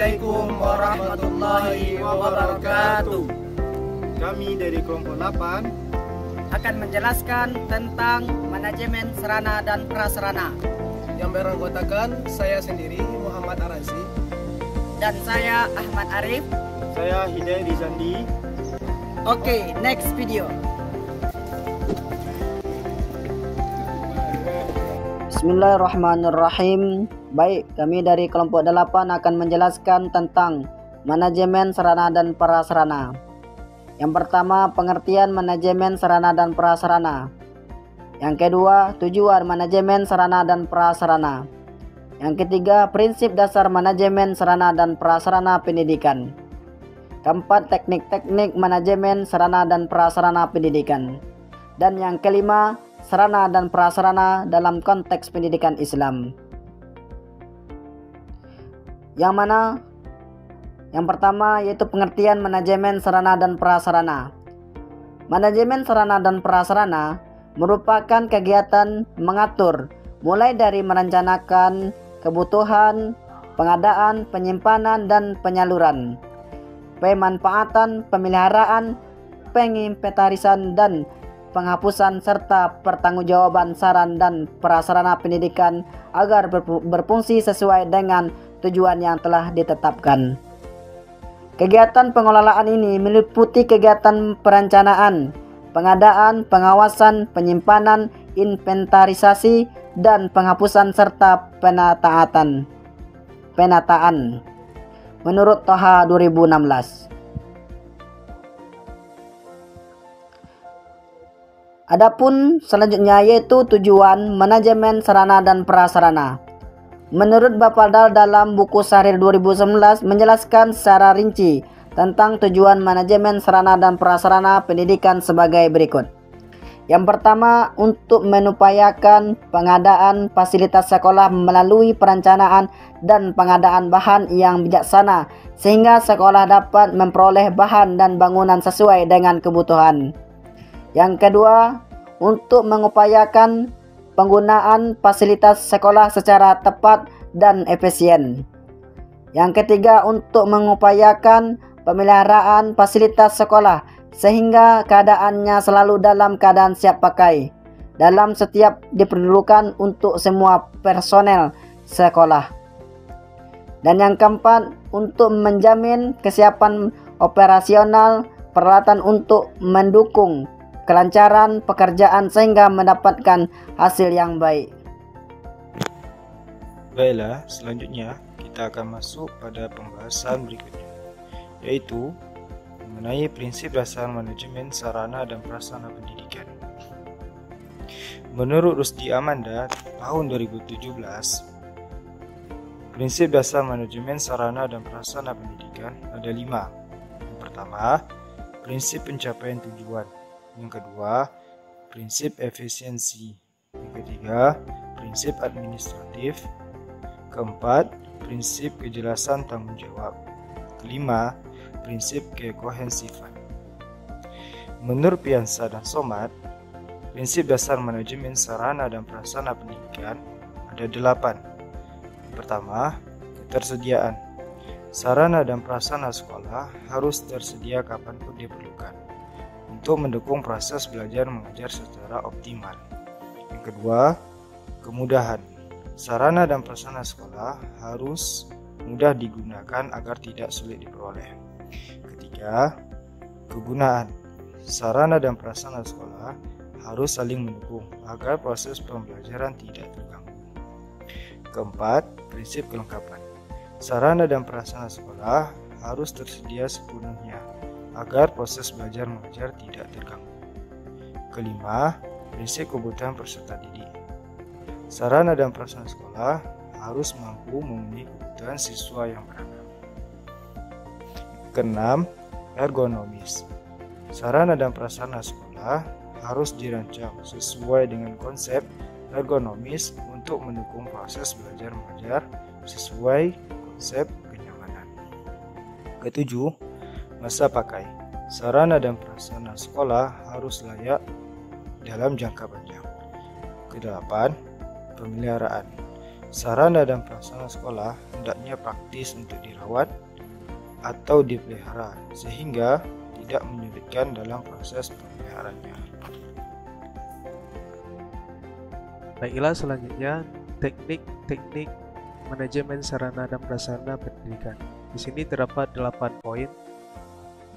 Assalamualaikum warahmatullahi wabarakatuh. Kami dari kelompok 8 akan menjelaskan tentang manajemen sarana dan prasarana. Yang beranggotakan saya sendiri Muhammad Arazi Dan saya Ahmad Arif. Saya Hidayat Rizandi. Oke, next video. Bismillahirrahmanirrahim. Baik, kami dari kelompok 8 akan menjelaskan tentang manajemen sarana dan prasarana. Yang pertama, pengertian manajemen sarana dan prasarana. Yang kedua, tujuan manajemen sarana dan prasarana. Yang ketiga, prinsip dasar manajemen sarana dan prasarana pendidikan. Keempat, teknik-teknik manajemen sarana dan prasarana pendidikan. Dan yang kelima, sarana dan prasarana dalam konteks pendidikan Islam. Yang mana? Yang pertama yaitu pengertian manajemen sarana dan prasarana. Manajemen sarana dan prasarana merupakan kegiatan mengatur mulai dari merencanakan kebutuhan, pengadaan, penyimpanan dan penyaluran, pemanfaatan, pemeliharaan, penginventarisan dan penghapusan serta pertanggungjawaban sarana dan prasarana pendidikan agar berfungsi sesuai dengan tujuan yang telah ditetapkan. Kegiatan pengelolaan ini meliputi kegiatan perencanaan, pengadaan, pengawasan, penyimpanan, inventarisasi, dan penghapusan serta penataan. Menurut Toha 2016. Adapun selanjutnya yaitu tujuan manajemen sarana dan prasarana. Menurut Bapedal dalam buku Syahrir 2019 menjelaskan secara rinci tentang tujuan manajemen sarana dan prasarana pendidikan sebagai berikut. Yang pertama, untuk mengupayakan pengadaan fasilitas sekolah melalui perencanaan dan pengadaan bahan yang bijaksana sehingga sekolah dapat memperoleh bahan dan bangunan sesuai dengan kebutuhan. Yang kedua, untuk mengupayakan penggunaan fasilitas sekolah secara tepat dan efisien. Yang ketiga, untuk mengupayakan pemeliharaan fasilitas sekolah sehingga keadaannya selalu dalam keadaan siap pakai dalam setiap diperlukan untuk semua personel sekolah. Dan yang keempat, untuk menjamin kesiapan operasional peralatan untuk mendukung kelancaran pekerjaan sehingga mendapatkan hasil yang baik. Baiklah, selanjutnya kita akan masuk pada pembahasan berikutnya, yaitu mengenai prinsip dasar manajemen sarana dan prasarana pendidikan. Menurut Rusdi Amanda tahun 2017, prinsip dasar manajemen sarana dan prasarana pendidikan ada 5. Yang pertama, prinsip pencapaian tujuan. Yang kedua, prinsip efisiensi. Yang ketiga, prinsip administratif. Keempat, prinsip kejelasan tanggung jawab. Kelima, prinsip kekohensifan. Menurut Piansa dan Somad, prinsip dasar manajemen sarana dan prasarana pendidikan ada 8. Yang pertama, ketersediaan. Sarana dan prasarana sekolah harus tersedia kapanpun diperlukan untuk mendukung proses belajar mengajar secara optimal. Yang kedua, kemudahan. Sarana dan prasarana sekolah harus mudah digunakan agar tidak sulit diperoleh. Ketiga, kegunaan. Sarana dan prasarana sekolah harus saling mendukung agar proses pembelajaran tidak terganggu. Keempat, prinsip kelengkapan. Sarana dan prasarana sekolah harus tersedia sepenuhnya agar proses belajar mengajar tidak terganggu. Kelima, prinsip kebutuhan peserta didik. Sarana dan prasarana sekolah harus mampu memenuhi kebutuhan siswa yang beragam. Keenam, ergonomis. Sarana dan prasarana sekolah harus dirancang sesuai dengan konsep ergonomis untuk mendukung proses belajar mengajar sesuai konsep kenyamanan. Ketujuh, masa pakai. Sarana dan prasarana sekolah harus layak dalam jangka panjang. Kedelapan, pemeliharaan. Sarana dan prasarana sekolah hendaknya praktis untuk dirawat atau dipelihara sehingga tidak menyulitkan dalam proses pemeliharaannya. Baiklah, selanjutnya teknik-teknik manajemen sarana dan prasarana pendidikan. Di sini terdapat 8 poin,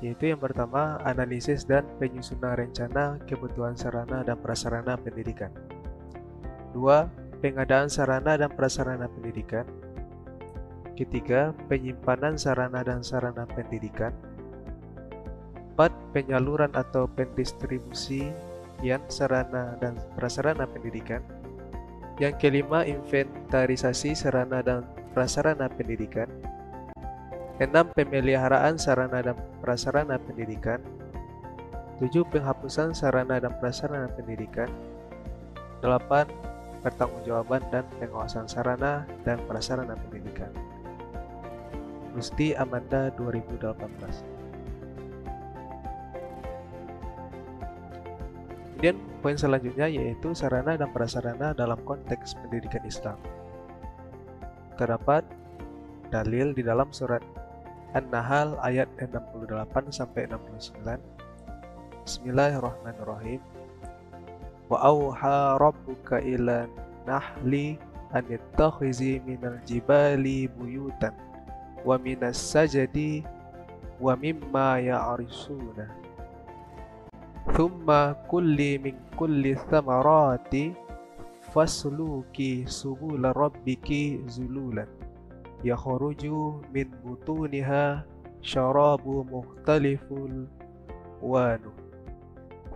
yaitu yang pertama, analisis dan penyusunan rencana kebutuhan sarana dan prasarana pendidikan. 2. Pengadaan sarana dan prasarana pendidikan. Ketiga, penyimpanan sarana dan sarana pendidikan. 4. Penyaluran atau pendistribusian sarana dan prasarana pendidikan. Yang kelima, inventarisasi sarana dan prasarana pendidikan. 6. Pemeliharaan sarana dan prasarana pendidikan. 7. Penghapusan sarana dan prasarana pendidikan. 8. Pertanggungjawaban dan pengawasan sarana dan prasarana pendidikan. Rusti Amanda 2018. Kemudian poin selanjutnya yaitu sarana dan prasarana dalam konteks pendidikan Islam. Terdapat dalil di dalam surat An-Nahl ayat 68 sampai 69. Bismillahirrahmanirrahim. Wa auha rabbuka ila nahli an ittakhizi minal jibali buyutan wa minas sajadi wa mimma ya'risuna. Thumma kulli min kulli thamarati fasluki subula rabbiki zululan yakhruju min butuniha syarabu mukhtaliful wanu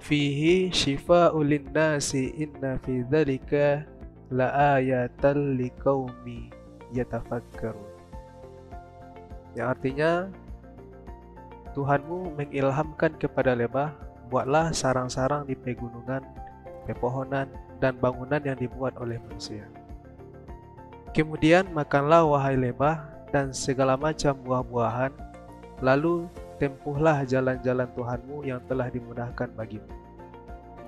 fihi shifa'ul linnasi inna fi dzalika laayatan liqaumi yatafakkarun. Yang artinya, Tuhanmu mengilhamkan kepada lebah, buatlah sarang-sarang di pegunungan, pepohonan, dan bangunan yang dibuat oleh manusia. Kemudian makanlah wahai lebah dan segala macam buah-buahan, lalu tempuhlah jalan-jalan Tuhanmu yang telah dimudahkan bagimu.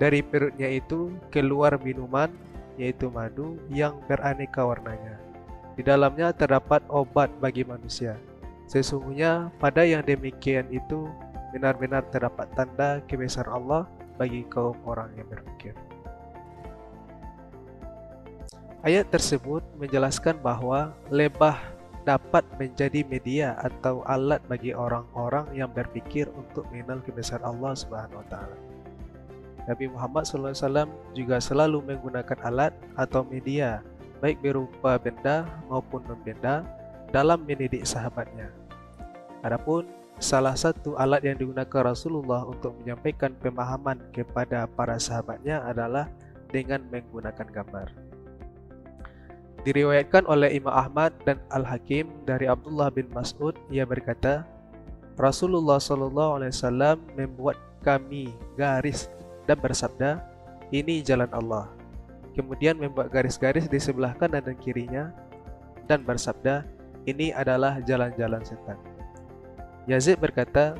Dari perutnya itu keluar minuman, yaitu madu yang beraneka warnanya. Di dalamnya terdapat obat bagi manusia. Sesungguhnya pada yang demikian itu benar-benar terdapat tanda kebesaran Allah bagi kaum orang yang berpikir. Ayat tersebut menjelaskan bahwa lebah dapat menjadi media atau alat bagi orang-orang yang berpikir untuk mengenal kebesaran Allah Subhanahu wa taala. Nabi Muhammad SAW juga selalu menggunakan alat atau media, baik berupa benda maupun non-benda, dalam mendidik sahabatnya. Adapun salah satu alat yang digunakan Rasulullah untuk menyampaikan pemahaman kepada para sahabatnya adalah dengan menggunakan gambar. Diriwayatkan oleh Imam Ahmad dan Al-Hakim dari Abdullah bin Mas'ud, ia berkata, Rasulullah SAW membuat kami garis dan bersabda, ini jalan Allah. Kemudian membuat garis-garis di sebelah kanan dan kirinya dan bersabda, ini adalah jalan-jalan setan. Yazid berkata,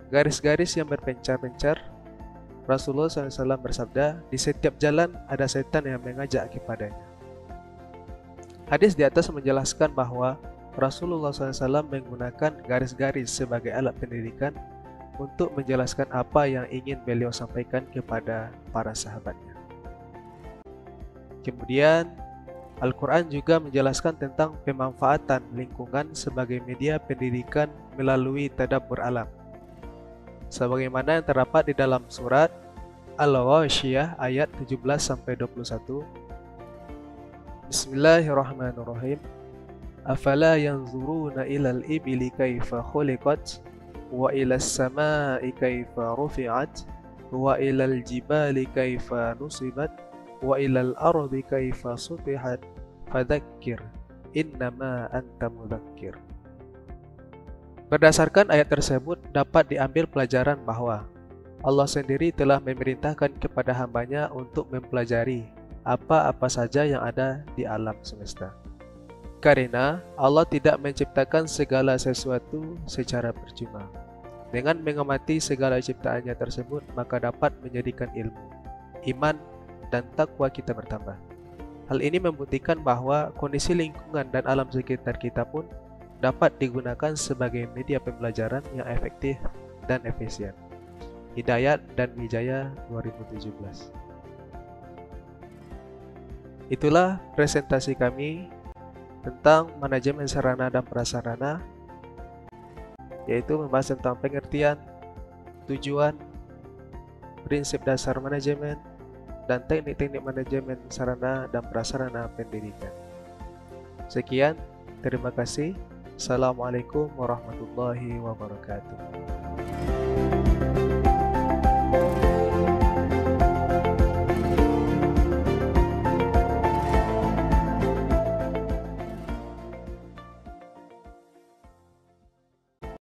garis-garis yang berpencar-pencar. Rasulullah SAW bersabda, di setiap jalan ada setan yang mengajak kepadanya. Hadis di atas menjelaskan bahwa Rasulullah SAW menggunakan garis-garis sebagai alat pendidikan untuk menjelaskan apa yang ingin beliau sampaikan kepada para sahabatnya. Kemudian, Al-Quran juga menjelaskan tentang pemanfaatan lingkungan sebagai media pendidikan melalui tadabbur alam. Sebagaimana yang terdapat di dalam surat Al-Ghashiyah ayat 17-21. Bismillahirrahmanirrahim. Afala yanzuruna ilal ibili kaifa khuliqat wa ilas samai kaifa rufi'at wa ilal jibali kaifa nusibat wa ilal ardi kaifa sutihat fadzakkir innama anta mudzakkir. Berdasarkan ayat tersebut dapat diambil pelajaran bahwa Allah sendiri telah memerintahkan kepada hambanya untuk mempelajari apa-apa saja yang ada di alam semesta. Karena Allah tidak menciptakan segala sesuatu secara percuma. Dengan mengamati segala ciptaannya tersebut, maka dapat menjadikan ilmu, iman, dan takwa kita bertambah. Hal ini membuktikan bahwa kondisi lingkungan dan alam sekitar kita pun dapat digunakan sebagai media pembelajaran yang efektif dan efisien. Hidayat dan Wijaya 2017. Itulah presentasi kami tentang manajemen sarana dan prasarana, yaitu membahas tentang pengertian, tujuan, prinsip dasar manajemen, dan teknik-teknik manajemen sarana dan prasarana pendidikan. Sekian, terima kasih. Assalamualaikum warahmatullahi wabarakatuh.